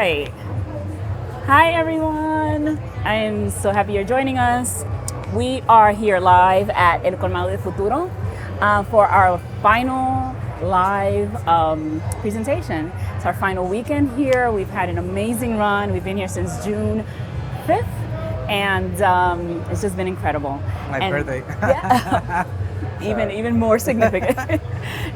right. Hi, everyone. I am so happy you're joining us. We are here live at El Colmado del Futuro for our final live presentation. It's our final weekend here. We've had an amazing run. We've been here since June 5th, and it's just been incredible. My birthday. Yeah. Even more significant.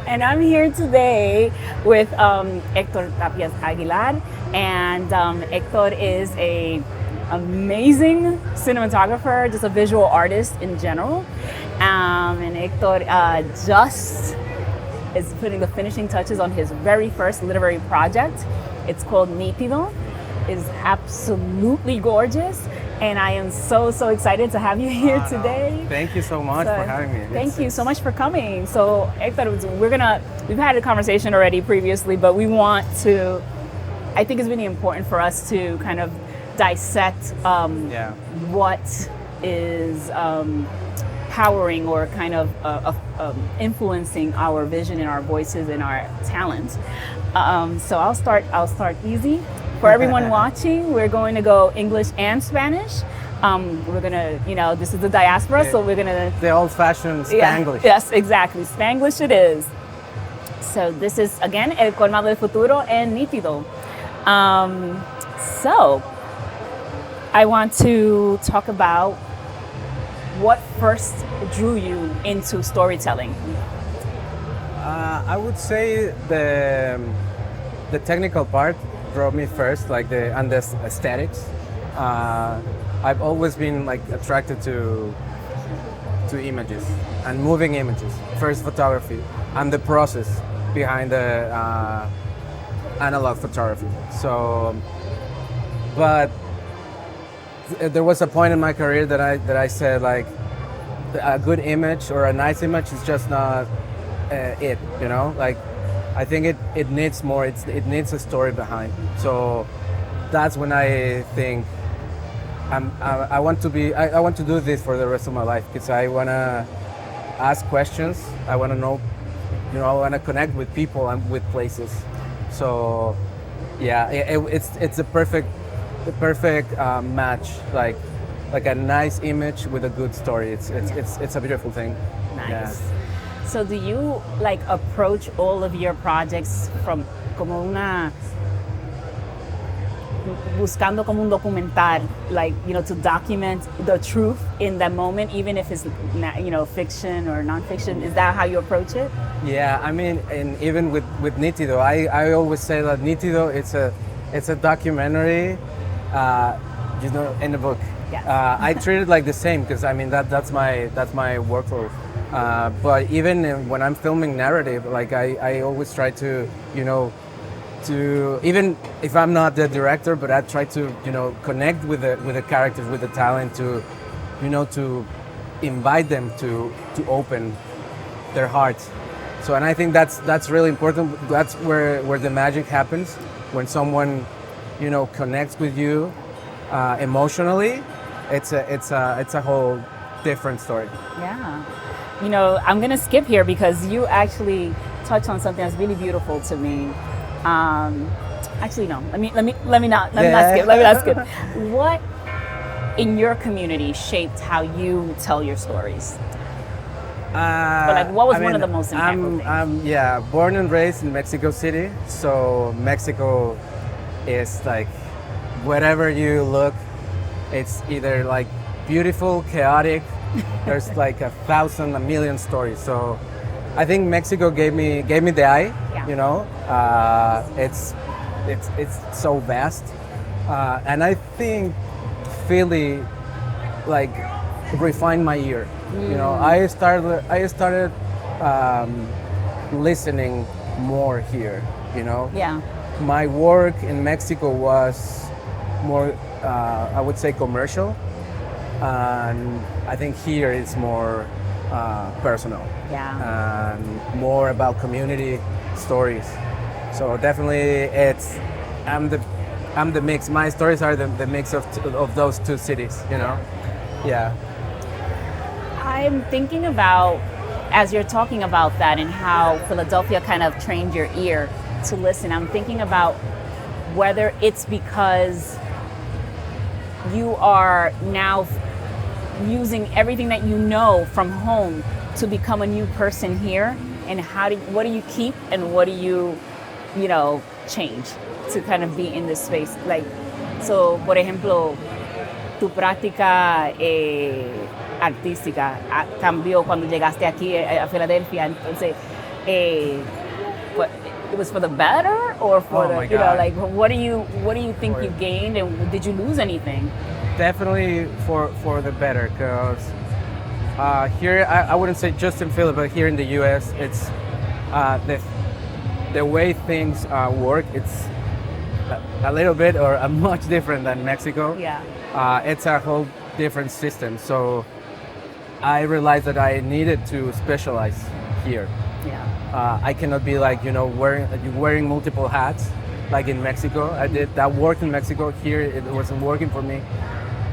And I'm here today with Héctor Tapia Aguilar, and Héctor is a amazing cinematographer, just a visual artist in general. And Héctor just is putting the finishing touches on his very first literary project. It's called Nítido. It's absolutely gorgeous. And I am so excited to have you here today. Thank you so much for having me. Thank you so much for coming. So Héctor, we've had a conversation already previously, but we want to, I think it's really important for us to kind of dissect what is powering or kind of influencing our vision and our voices and our talents. So I'll start easy. For everyone watching, we're going to go English and Spanish. We're gonna, this is the diaspora, so we're gonna the old-fashioned Spanglish. Yes, exactly, Spanglish it is. So this is again El Colmado del Futuro and Nítido. So I want to talk about what first drew you into storytelling. I would say the technical part drove me first, and the aesthetics. I've always been attracted to images and moving images, first photography, and the process behind the analog photography. So, but there was a point in my career that I said a good image or a nice image is just not it, I think it needs more. It needs a story behind. So that's when I think I want to do this for the rest of my life, because I want to ask questions. I want to know, I want to connect with people and with places. So yeah, it's the perfect match. Like a nice image with a good story. It's a beautiful thing. Nice. Yeah. So do you approach all of your projects from buscando como un documental, to document the truth in that moment, even if it's fiction or nonfiction? Is that how you approach it? Yeah, I mean, and even with Nítido, I always say that Nítido it's a documentary, in the book. Yes. I treat it like the same, because I mean that's my workflow. But even when I'm filming narrative, I always try to, to, even if I'm not the director, but I try to, connect with the characters, with the talent, to, to invite them to open their hearts. So, and I think that's really important. That's where the magic happens, when someone, connects with you emotionally. It's a whole different story. Yeah. I'm going to skip here because you actually touched on something that's really beautiful to me. Actually, no. Let me not skip. What in your community shaped how you tell your stories? What was one of the most impactful things? I'm born and raised in Mexico City. So Mexico is wherever you look, it's either beautiful, chaotic. There's 1,000, a million stories. So I think Mexico gave me the eye. Yeah. It's so vast, and I think Philly refined my ear. I started listening more here. Yeah. My work in Mexico was more, I would say, commercial. And I think here it's more personal. Yeah. And more about community stories. So definitely I'm the mix. My stories are the mix of those two cities, Yeah. I'm thinking about, as you're talking about that and how Philadelphia kind of trained your ear to listen, I'm thinking about whether it's because you are now using everything that you know from home to become a new person here, and what do you keep and what do you change to kind of be in this space? Like, so, por ejemplo, tu práctica artística cambió cuando llegaste aquí a Filadelfia. Entonces, what, it was for the better or for my the, God. like, what do you think you gained, and did you lose anything? Definitely for the better, because here I wouldn't say just in Philly, but here in the U.S. it's the way things work. It's a little bit or a much different than Mexico. Yeah. It's a whole different system. So I realized that I needed to specialize here. Yeah. I cannot be like wearing multiple hats like in Mexico. I did that work in Mexico. Here it wasn't working for me.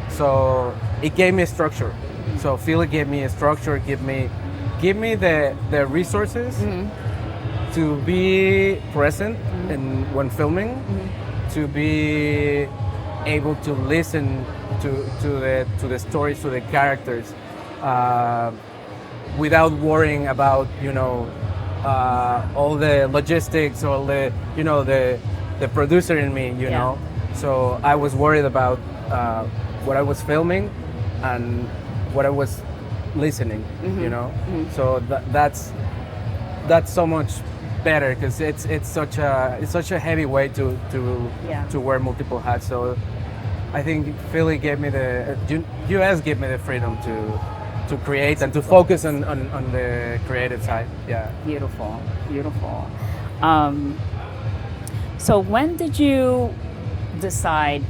So it gave me a structure. So Philly gave me a structure, give me the resources to be present when filming, to be able to listen to the stories, to the characters, without worrying about all the logistics, all the the producer in me, you know. So I was worried about what I was filming and what I was listening, So that's so much better, because it's such a heavy way to wear multiple hats. So I think Philly gave me US gave me the freedom to create and to focus on the creative side. Yeah. Beautiful. So when did you decide,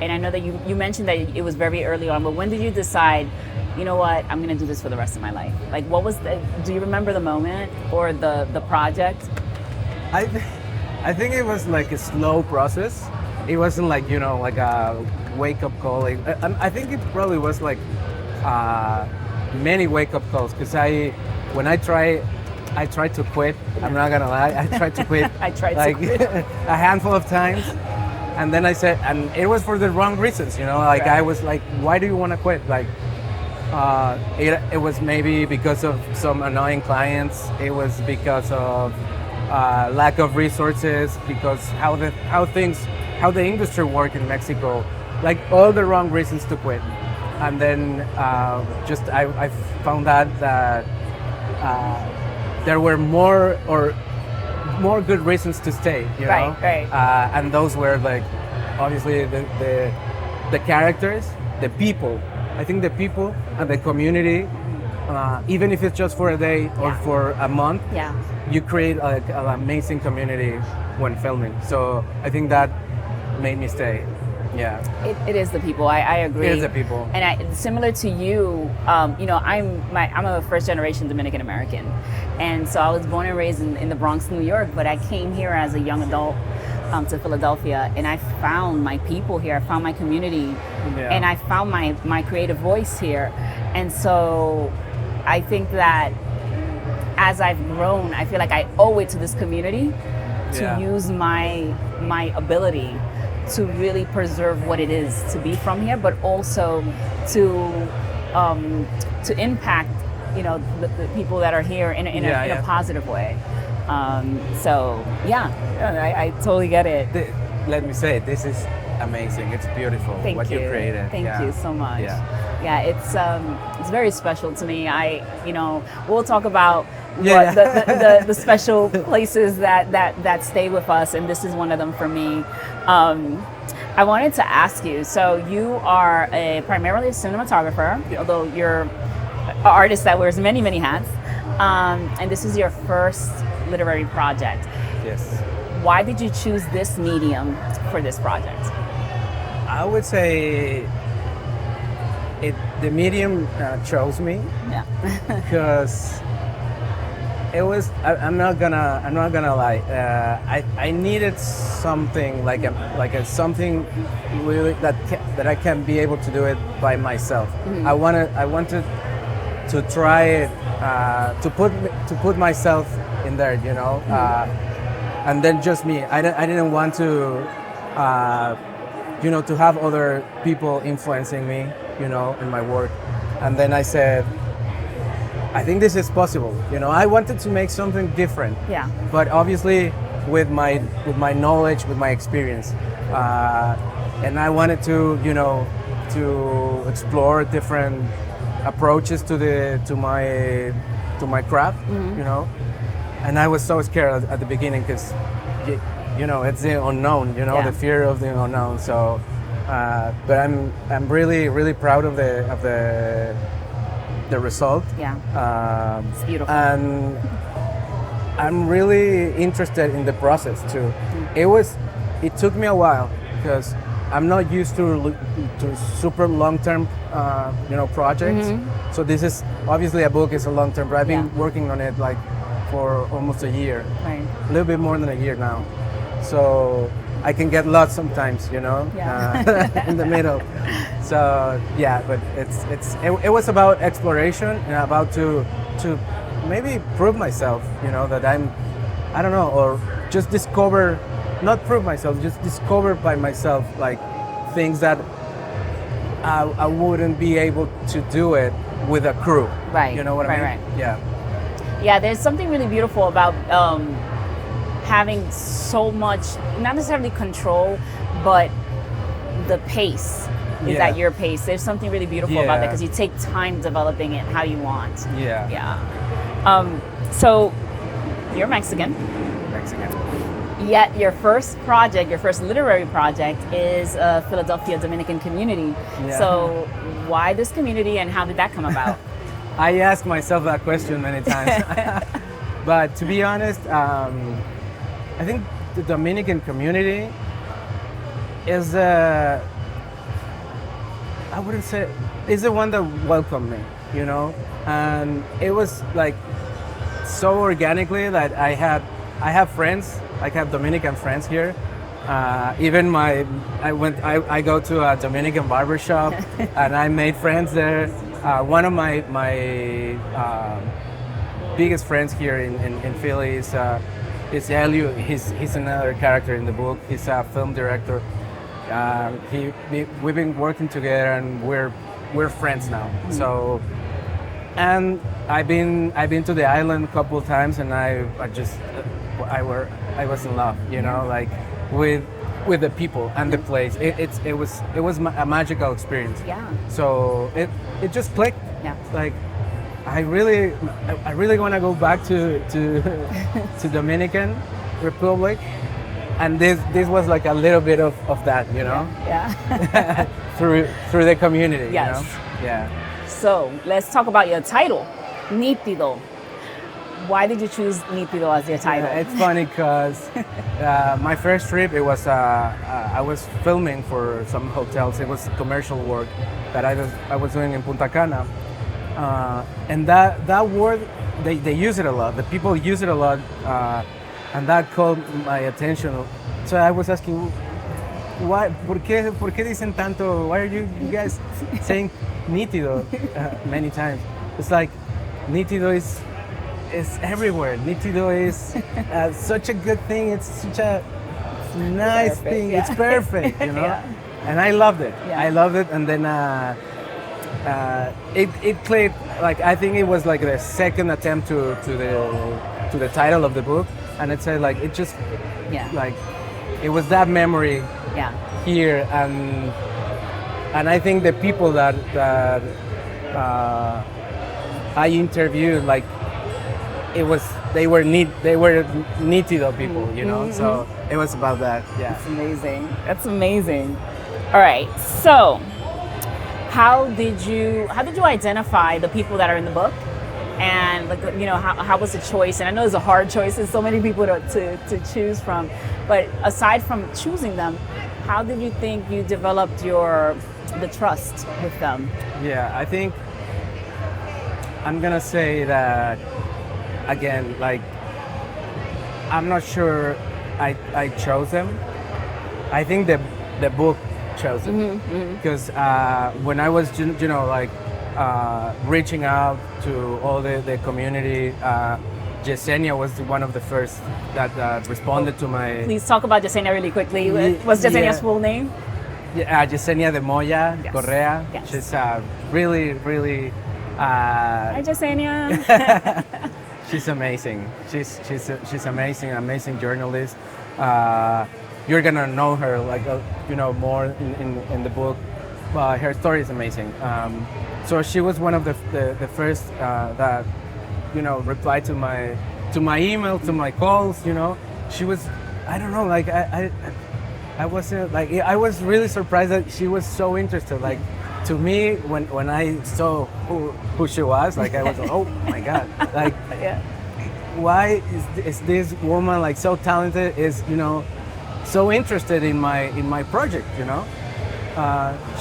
and I know that you mentioned that it was very early on, but when did you decide, you know what, I'm going to do this for the rest of my life? Like, what was do you remember the moment or the project? I think it was like a slow process. It wasn't like, like a wake-up call. I think it probably was like many wake-up calls, because when I tried to quit. I'm not gonna lie. I tried to quit. I tried like to quit. a handful of times, and then I said, and it was for the wrong reasons. Like Right. I was like, why do you want to quit? Like, it was maybe because of some annoying clients. It was because of lack of resources, because how the industry work in Mexico, like all the wrong reasons to quit. And then I found out that there were more good reasons to stay, Right. and those were like obviously the characters, the people. I think the people and the community, even if it's just for a day or for a month, you create like an amazing community when filming. So I think that made me stay. Yeah. It is the people. I agree. It is the people. And similar to you, I'm a first generation Dominican American, and so I was born and raised in the Bronx, New York. But I came here as a young adult to Philadelphia, and I found my people here. I found my community, and I found my creative voice here. And so I think that as I've grown, I feel like I owe it to this community to use my ability to really preserve what it is to be from here, but also to impact, the people that are here in a positive way. So I totally get it. Let me say, this is amazing. It's beautiful. What you created. Thank you so much. Yeah. It's very special to me. We'll talk about the special places that stay with us, and this is one of them for me. I wanted to ask you, so you are primarily a cinematographer, although you're an artist that wears many, many hats, and this is your first literary project. Yes. Why did you choose this medium for this project? I would say the medium chose me. Yeah. Because it was. I'm not gonna lie. I needed something like something really that I can be able to do it by myself. Mm-hmm. I wanted to try it, to put myself in there. and then just me. I didn't want to, to have other people influencing me, in my work. And then I said, I think this is possible. I wanted to make something different. Yeah. But obviously, with my knowledge, with my experience, and I wanted to, to explore different approaches to my craft, And I was so scared at the beginning because, it's the unknown, the fear of the unknown. So, but I'm really, really proud of the result. Yeah. It's beautiful. And I'm really interested in the process too. It took me a while because I'm not used to super long-term, projects. So this is obviously a book is a long-term, but I've been working on it like for almost a year, Right. a little bit more than a year now. So I can get lost sometimes, in the middle. So yeah, but it was about exploration and about to maybe prove myself, that I don't know, or just discover, not prove myself, just discover by myself, like things that I wouldn't be able to do it with a crew. Right. You know what I mean? Right. Yeah. Yeah, there's something really beautiful about having so much, not necessarily control, but the pace is at your pace. There's something really beautiful about that because you take time developing it how you want. Yeah. Yeah. So you're Mexican. Yet your first project, your first literary project is a Philadelphia Dominican community. Yeah. So why this community and how did that come about? I ask myself that question many times. But to be honest, I think the Dominican community is I wouldn't say, is the one that welcomed me, and it was like so organically that I have friends, I have Dominican friends here. Even I go to a Dominican barbershop and I made friends there. One of my biggest friends here in Philly is Elio. He's another character in the book. He's a film director. We've been working together and we're friends now. So, and I've been to the island a couple of times and I was in love, like with the people and the place. It was a magical experience. Yeah. So it just clicked. Yeah. Like I really want to go back to Dominican Republic, and this was like a little bit of that, Yeah. through the community. Yes. Yeah. So let's talk about your title, Nítido. Why did you choose Nítido as your title? Yeah, it's funny because my first trip, it was I was filming for some hotels. It was commercial work that I was doing in Punta Cana, and that word they use it a lot. The people use it a lot, and that caught my attention. So I was asking, why? ¿Por qué dicen tanto? Why are you guys saying nítido many times? It's like nítido is everywhere. Nítido is such a good thing. It's such a nice perfect, thing. yeah. It's perfect, Yeah. And I loved it. Yeah. I loved it, and then it clicked. Like I think it was like the second attempt to the title of the book, and it said like it just like it was that memory here, and I think the people that I interviewed, like they were nítido people, So it was about that. Yeah. That's amazing. That's amazing. All right. So, how did you identify the people that are in the book, and like how was the choice? And I know it's a hard choice. There's so many people to choose from, but aside from choosing them, how did you think you developed the trust with them? Yeah, I think I'm gonna say that again. Like I'm not sure I chose them. I think the book chose them because when I was reaching out to all the community, Yesenia was one of the first that responded to my. Please talk about Yesenia really quickly. What's Yesenia's full name? Yesenia de Moya Correa. Yes. She's really, really. Hi, Yesenia. She's amazing. She's amazing journalist. You're gonna know her more in the book. Her story is amazing. So she was one of the first that replied to my email, to my calls. She was, I don't know, like I wasn't like I was really surprised that she was so interested. Like to me, when I saw who she was, like I was oh my god, like why is this woman like so talented? Is so interested in my project?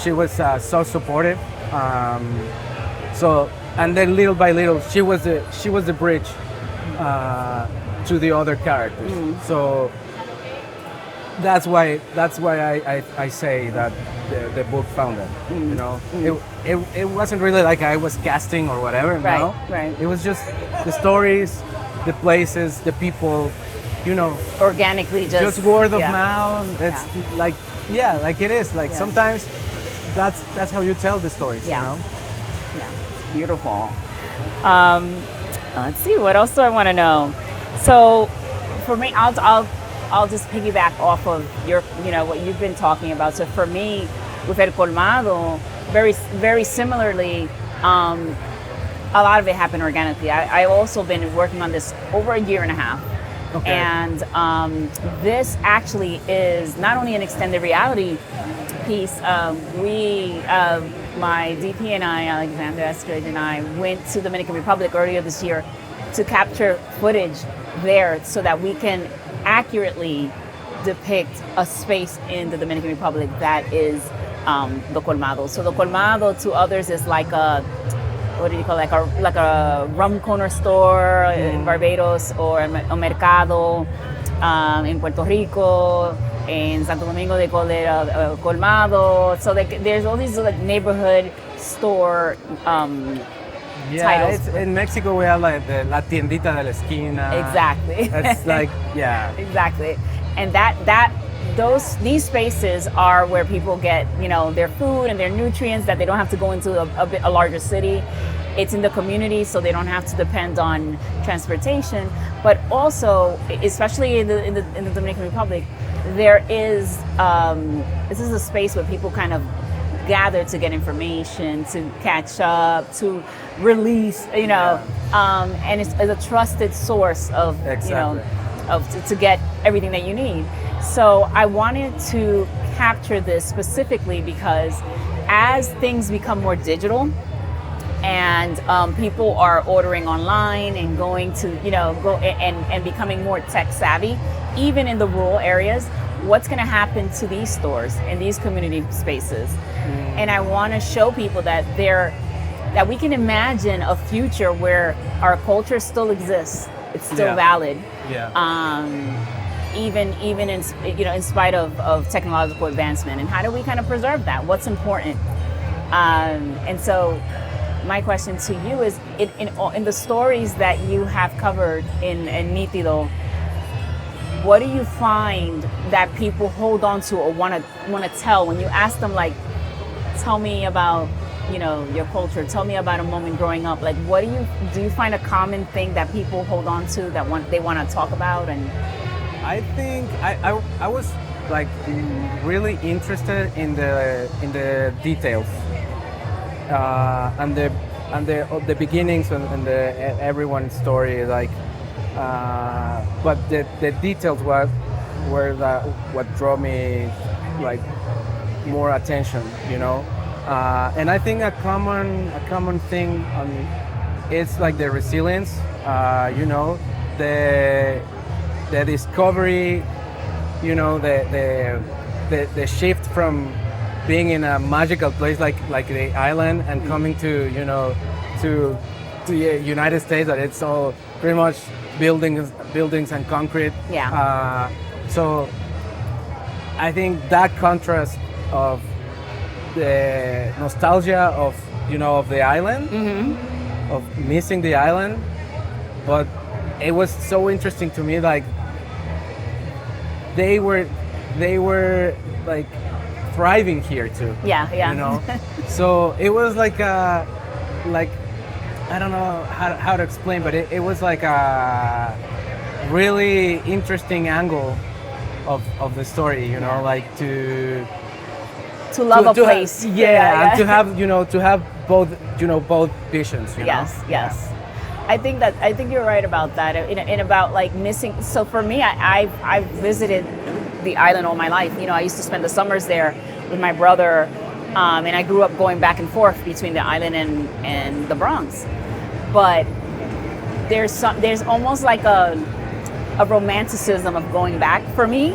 She was so supportive. And then little by little, she was the bridge to the other characters. So that's why I say that the book found it. It wasn't really like I was casting or whatever. Right, no, right. It was just the stories, the places, the people. Organically, just word of mouth. It's like it is. Like sometimes that's how you tell the stories. Yeah, beautiful. Let's see, what else do I want to know? So for me, I'll just piggyback off of your what you've been talking about. So for me, with El Colmado, very similarly, a lot of it happened organically. I also been working on this over a year and a half. Okay. And this actually is not only an extended reality piece. My DP and I, Alexander Estridge and I, went to Dominican Republic earlier this year to capture footage there so that we can accurately depict a space in the Dominican Republic that is the Colmado. So the Colmado to others is like a, what do you call it? like a rum corner store in Barbados, or a mercado in Puerto Rico, in Santo Domingo they call it Colmado. So there's all these like neighborhood store titles. In Mexico we have like the La Tiendita de la Esquina. Exactly. It's like Exactly. And these spaces are where people get their food and their nutrients, that they don't have to go into a larger city. It's in the community, so they don't have to depend on transportation. But also, especially in the Dominican Republic, there is this is a space where people kind of gather to get information, to catch up, to release, and it's a trusted source of to get everything that you need. So I wanted to capture this specifically because as things become more digital and people are ordering online and going to go and becoming more tech savvy, even in the rural areas, what's going to happen to these stores and these community spaces? And I want to show people that that we can imagine a future where our culture still exists. It's still valid. Even in spite of technological advancement. And how do we kind of preserve that? What's important? And so my question to you is, in the stories that you have covered in Nítido, what do you find that people hold on to or want to tell when you ask them, like, tell me about your culture, tell me about a moment growing up? Like, what do you find a common thing that people hold on to that they want to talk about? And I think I was like really interested in the details and the beginnings and everyone's story, like but the details were what drew me like more attention, and I think a common thing is like the resilience, the discovery, the shift from being in a magical place like the island and coming to the United States, that it's all pretty much buildings and concrete. So I think that contrast of the nostalgia of the island, of missing the island, but it was so interesting to me. Like they were like thriving here too. Yeah, yeah. You know, so it was like like I don't know how to explain, but it was like a really interesting angle of the story. You know, like To love a place. Yeah, and to have to have both both visions. Yes, yes. I think you're right about that. In about like missing. So for me, I've visited the island all my life. You know, I used to spend the summers there with my brother, and I grew up going back and forth between the island and the Bronx. But there's almost like a romanticism of going back for me,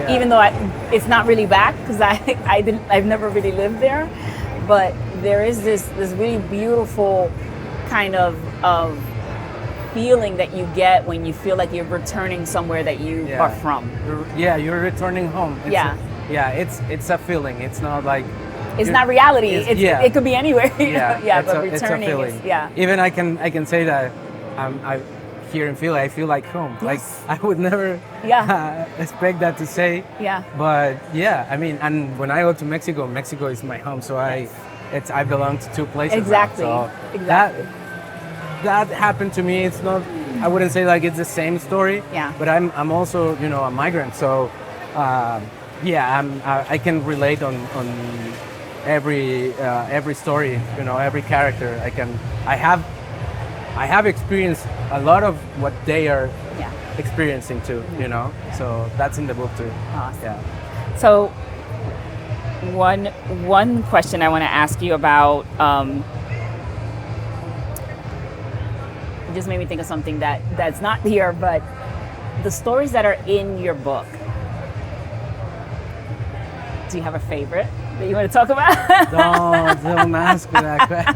even though it's not really back because I've never really lived there. But there is this really beautiful kind of feeling that you get when you feel like you're returning somewhere that you are from. You're returning home. It's a feeling. It's not like it's not reality. It could be anywhere. But returning it's a feeling. Even I can say that I here in Philly, I feel like home. Yes. Like I would never expect that to say. Yeah. But I mean, and when I go to Mexico, Mexico is my home. So I belong to two places. Exactly. Now, so exactly. That happened to me. It's not. I wouldn't say like it's the same story. Yeah. But I'm also a migrant. So I can relate on every story. Every character. I have experienced a lot of what they are experiencing too. So that's in the book too. Awesome. Yeah. So one question I want to ask you about. It just made me think of something that's not here, but the stories that are in your book. Do you have a favorite that you want to talk about? Don't ask me that question.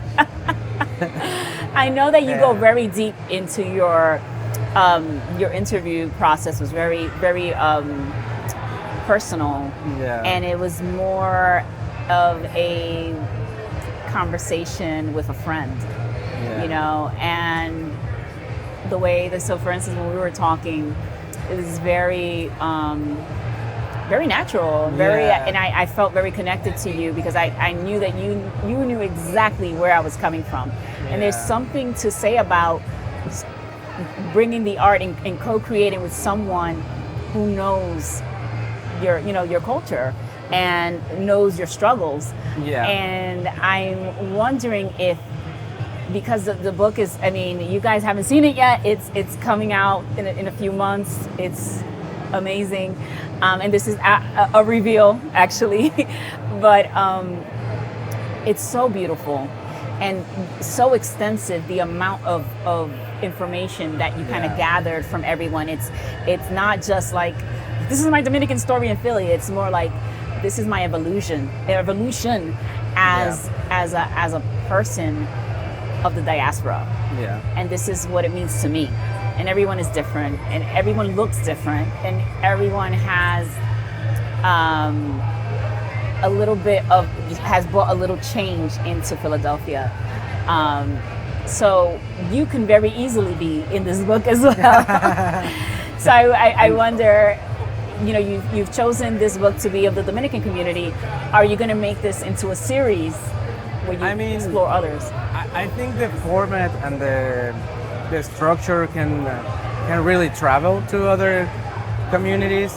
I know that you go very deep into your interview process was very, very personal. Yeah. And it was more of a conversation with a friend, and the way that, so for instance, when we were talking, it was very, very natural, and I felt very connected to you because I knew that you knew exactly where I was coming from. And there's something to say about bringing the art and co-creating with someone who knows your culture and knows your struggles. Yeah. And I'm wondering if, because the book is, I mean, you guys haven't seen it yet. It's coming out in a few months. It's amazing. And this is a reveal, actually. But it's so beautiful and so extensive, the amount of information that you kind of gathered from everyone. It's not just like, this is my Dominican story in Philly. It's more like, this is my evolution as a person of the diaspora. Yeah. And this is what it means to me. And everyone is different, and everyone looks different, and everyone has has brought a little change into Philadelphia. So you can very easily be in this book as well. So I wonder, you've chosen this book to be of the Dominican community. Are you going to make this into a series where you explore others? I think the format and the structure can really travel to other communities.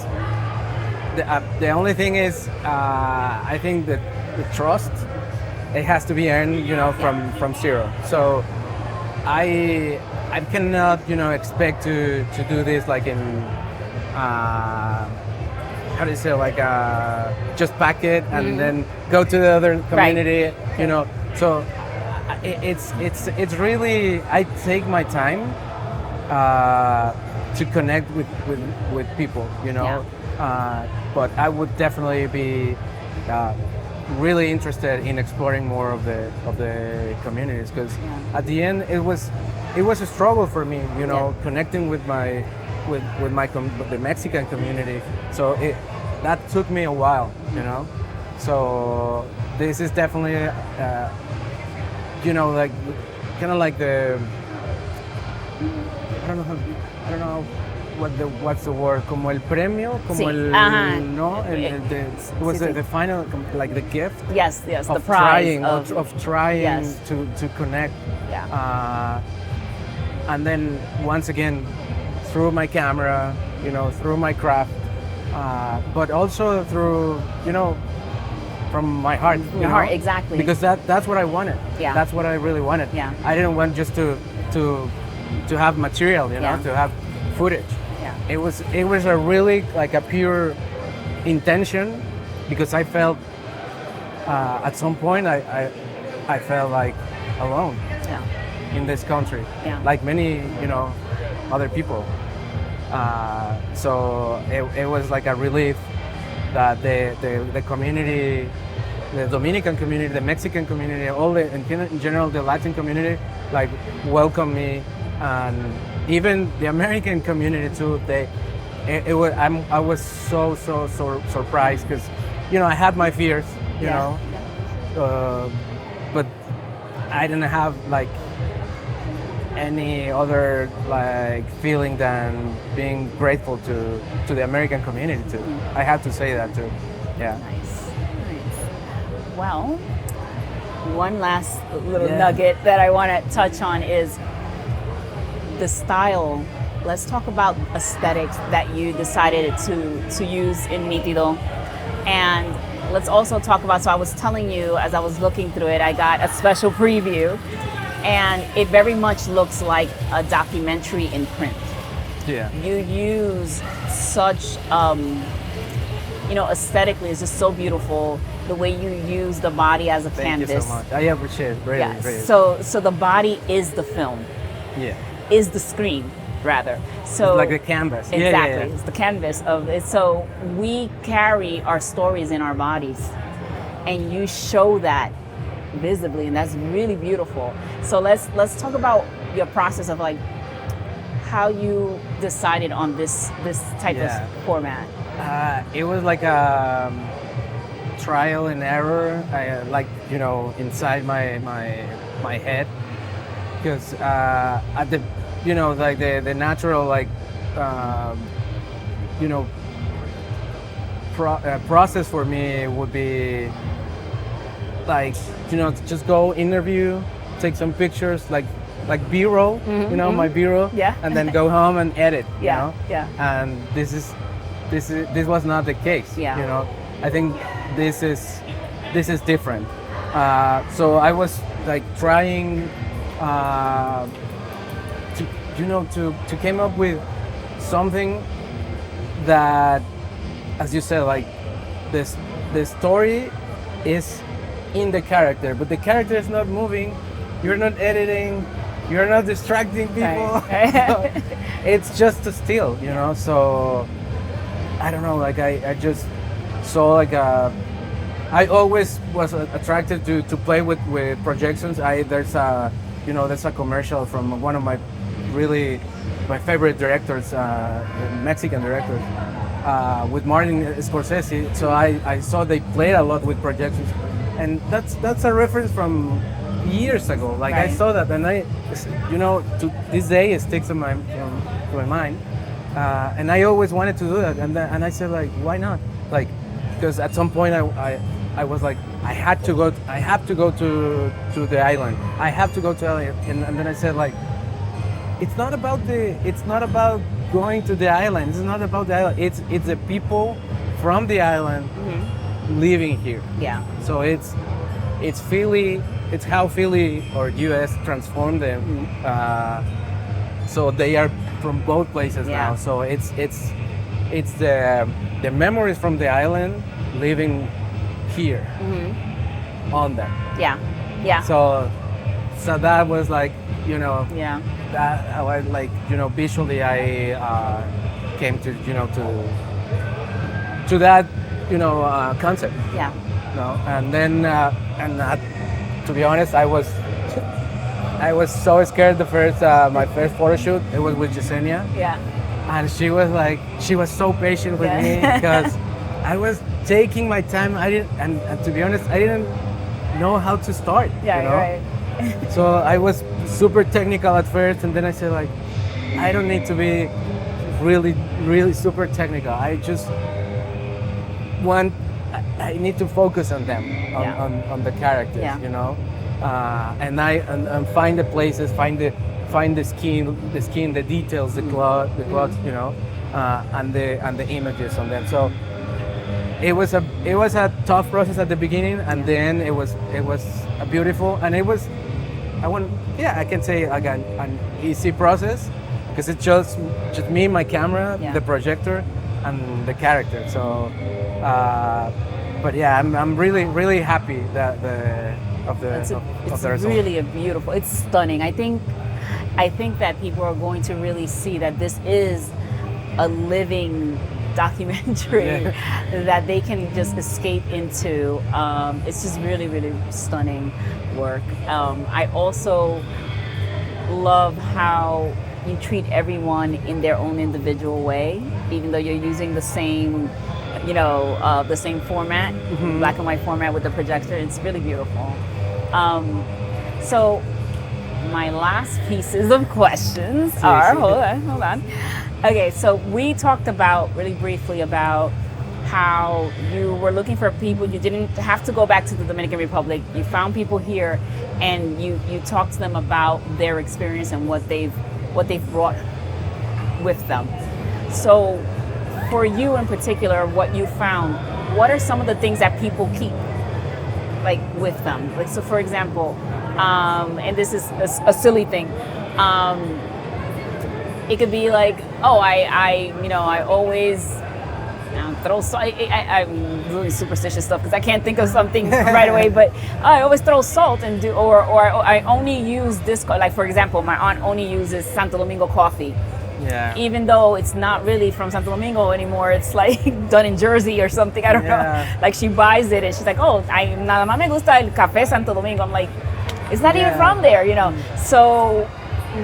The only thing is, I think that the trust, it has to be earned, from zero. So I cannot, expect to do this like in, how do you say, like just pack it and then go to the other community, So it's really, I take my time to connect with people, but I would definitely be really interested in exploring more of the communities, because at the end it was a struggle for me, connecting with the Mexican community. So that took me a while, So this is definitely like kind of like the, I don't know how, I don't know what's the word, como el premio, como Sí, el, ajá. no, it was Sí, sí. the final, like the gift Yes, yes, the of prize trying, of trying yes. to connect. Yeah. And then once again, through my camera, through my craft, but also through, from my heart. Your heart, exactly. Because that's what I wanted. Yeah. That's what I really wanted. Yeah. I didn't want just to have material, Yeah. to have footage. Yeah. It was a really like a pure intention, because I felt at some point I felt like alone Yeah. in this country, Yeah. like many other people. So it was like a relief that the community, the Dominican community, the Mexican community, in general the Latin community, like welcomed me, and even the American community too. I was so surprised, because I had my fears, but I didn't have like any other like feeling than being grateful to the American community too. I have to say that too. Yeah. Nice. Well, one last little Yeah. nugget that I want to touch on is the style. Let's talk about aesthetics that you decided to use in Nítido. And let's also talk about, so I was telling you as I was looking through it, I got a special preview, and it very much looks like a documentary in print. Yeah. You use such, aesthetically, it's just so beautiful. The way you use the body as a Thank canvas. you so much. I appreciate it. Really, Yeah. really. So the body is the film, Yeah. is the screen, rather. So It's like the canvas. exactly, Yeah. it's the canvas of it. So we carry our stories in our bodies, and you show that visibly, and that's really beautiful. So let's talk about your process of like how you decided on this type Yeah. of format. It was like a trial and error. I inside my head, because at the like the natural like process for me would be like just go interview, take some pictures, like B-roll, my B-roll, Yeah. and then go home and edit. Yeah, yeah. And this was not the case. Yeah. I think this is different. So I was like trying to came up with something that, as you said, like the story is in the character, but the character is not moving. You're not editing. You're not distracting people. Right. So it's just a still, So I don't know. Like I just saw like I always was attracted to play with projections. There's a commercial from one of my favorite directors, Mexican directors, with Martin Scorsese. So I saw they played a lot with projections, and that's a reference from years ago. Like I Right. saw that, and to this day it sticks in my mind. And I always wanted to do that, and I said like, why not? Like, because at some point I was like, I have to go to the island. I have to go to LA, and then I said like, it's not about going to the island. It's not about the island. It's the people from the island living here. Yeah. So it's Philly. It's how Philly or US transformed them. So they are from both places Yeah. now. So it's the memories from the island living here on them. Yeah. Yeah. So that was like yeah. that how I like visually I came to to that concept. Yeah. And then to be honest, I was so scared the first my first photo shoot. It was with Yesenia, Yeah. and she was so patient with Yeah. me, because I was taking my time. And to be honest, I didn't know how to start. Yeah. Right. So I was super technical at first, and then I said like, I don't need to be really super technical. I just want, I need to focus on them, on the characters, you know, and find the places, find the skin, the details, the clothes, you know, and the images on them. So it was a tough process at the beginning, and then it was a beautiful, and it was, I can say again, an easy process, because it's just me, my camera, the projector, and the character. So, but yeah, I'm really happy that of the result. It's really a beautiful. It's stunning. I think that people are going to really see that this is a living documentary that they can just escape into. It's just really stunning work. I also love how you treat everyone in their own individual way, even though you're using the same, the same format, black and white format with the projector. It's really beautiful. So my last pieces of questions are, hold on. Okay, so we talked about, really briefly, about how you were looking for people. You didn't have to go back to the Dominican Republic. You found people here, and you talked to them about their experience and what they've brought with them. So for you in particular, what you found, what are some of the things that people keep with them? So for example, and this is a silly thing, it could be I always throw salt. I'm doing superstitious stuff because I can't think of something right away, but I always throw salt and or I only use this, for example, my aunt only uses Santo Domingo coffee. Yeah. Even though it's not really from Santo Domingo anymore, it's done in Jersey or something. I don't know. She buys it and she's like, oh, nada más me gusta el café Santo Domingo. I'm like, it's not even from there, So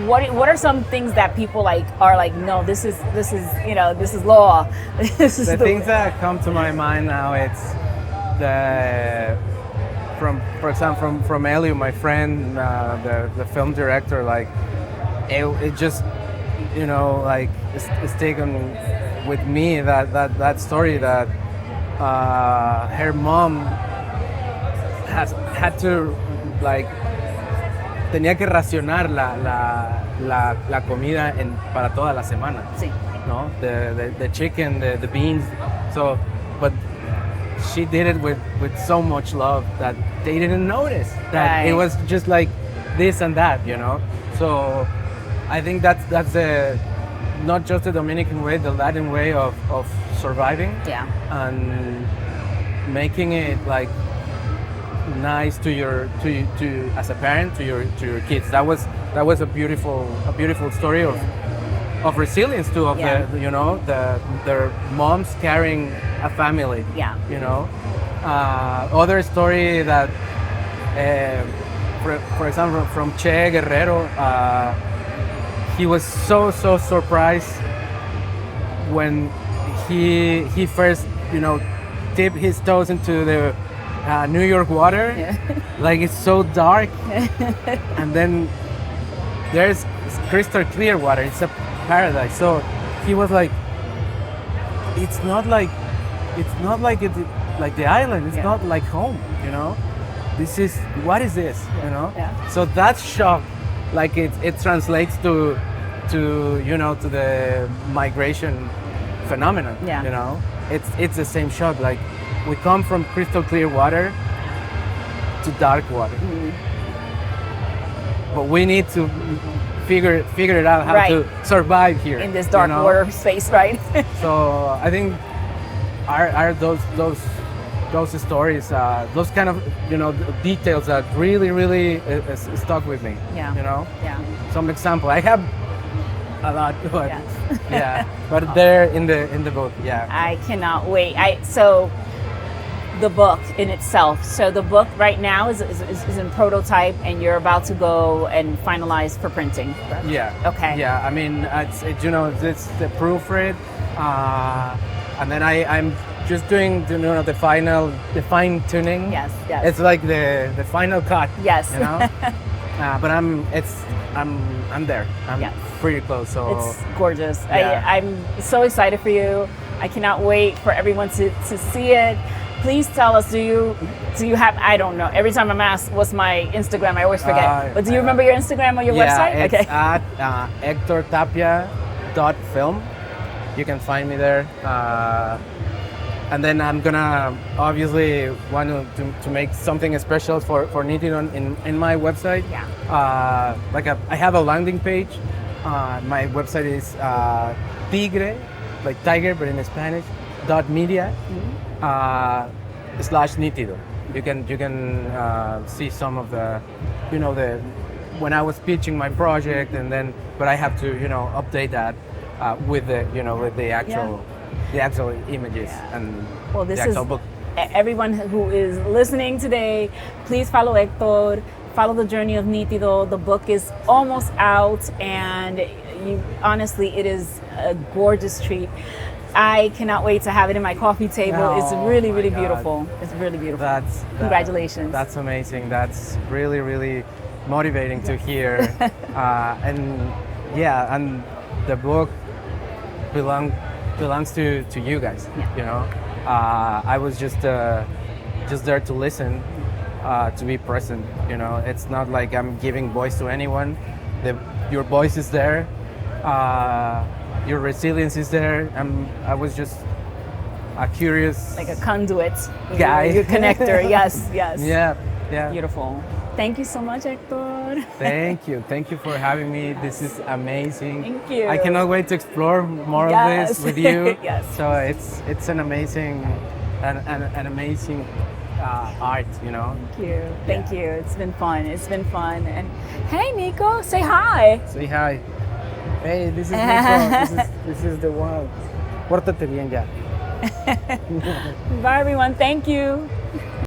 what are some things that people are like, no, this is law. This is the things that come to my mind now. It's for example, from Elio, my friend, the film director. It just it's taken with me that story that her mom had to tenía que racionar la comida para toda la semana. Sí. No, the chicken, the beans. So, but she did it with so much love that they didn't notice that it was just like this and that, So, I think that's not just the Dominican way, the Latin way of surviving. Yeah. And making it nice to as a parent to your kids. That was a beautiful story of resilience too, of their moms carrying a family. Yeah. Other story that for example from Che Guerrero, he was so surprised when he first dipped his toes into the New York water. It's so dark, and then there's crystal clear water. It's a paradise. So he was like, it's not like the island. It's not like home. What is this? So that shock, it translates to the migration phenomenon. It's the same shock. We come from crystal clear water to dark water, but we need to figure it out how to survive here in this dark water space, right? So I think are those stories, those kind of details that really stuck with me. Some example. I have a lot, but but they're in the book. I cannot wait. So the book in itself. So the book right now is in prototype, and you're about to go and finalize for printing. Correct? Yeah. Okay. Yeah. I mean, it's the proofread, and then I'm just doing the fine tuning. Yes. It's like the final cut. Yes. But I'm there. I'm Yes. pretty close. So It's gorgeous. Yeah. I'm so excited for you. I cannot wait for everyone to see it. Please tell us, do you have, I don't know, every time I'm asked what's my Instagram, I always forget. But do you remember your Instagram or your website? It's at hectortapia.film. You can find me there. And then I'm gonna obviously want to make something special for Nítido in my website. Yeah. I have a landing page. My website is tigre, like tiger, but in Spanish, .media / Nítido. You can see some of the, when I was pitching my project, and then, but I have to update that with the actual images and Well, this the actual is book. everyone who is listening today. Please follow Héctor. Follow the journey of Nítido. The book is almost out, and honestly, it is a gorgeous treat. I cannot wait to have it in my coffee table. It's really, Oh my really God. beautiful. It's really beautiful. Congratulations. That's amazing. That's really, really motivating to hear. And the book belongs to you guys. Yeah. I was just there to listen, to be present. It's not like I'm giving voice to anyone. Your voice is there. Your resilience is there. I was just a curious, Like a conduit guy. Your connector. Yes. Yeah. Beautiful. Thank you so much, Héctor. Thank you for having me. This is amazing. Thank you. I cannot wait to explore more of Yes. this with you. Yes. So it's an amazing art. Thank you. It's been fun. And hey, Nico, say hi. Say hi. Hey, this is Nico. this is the one. Pórtate bien ya. Bye, everyone. Thank you.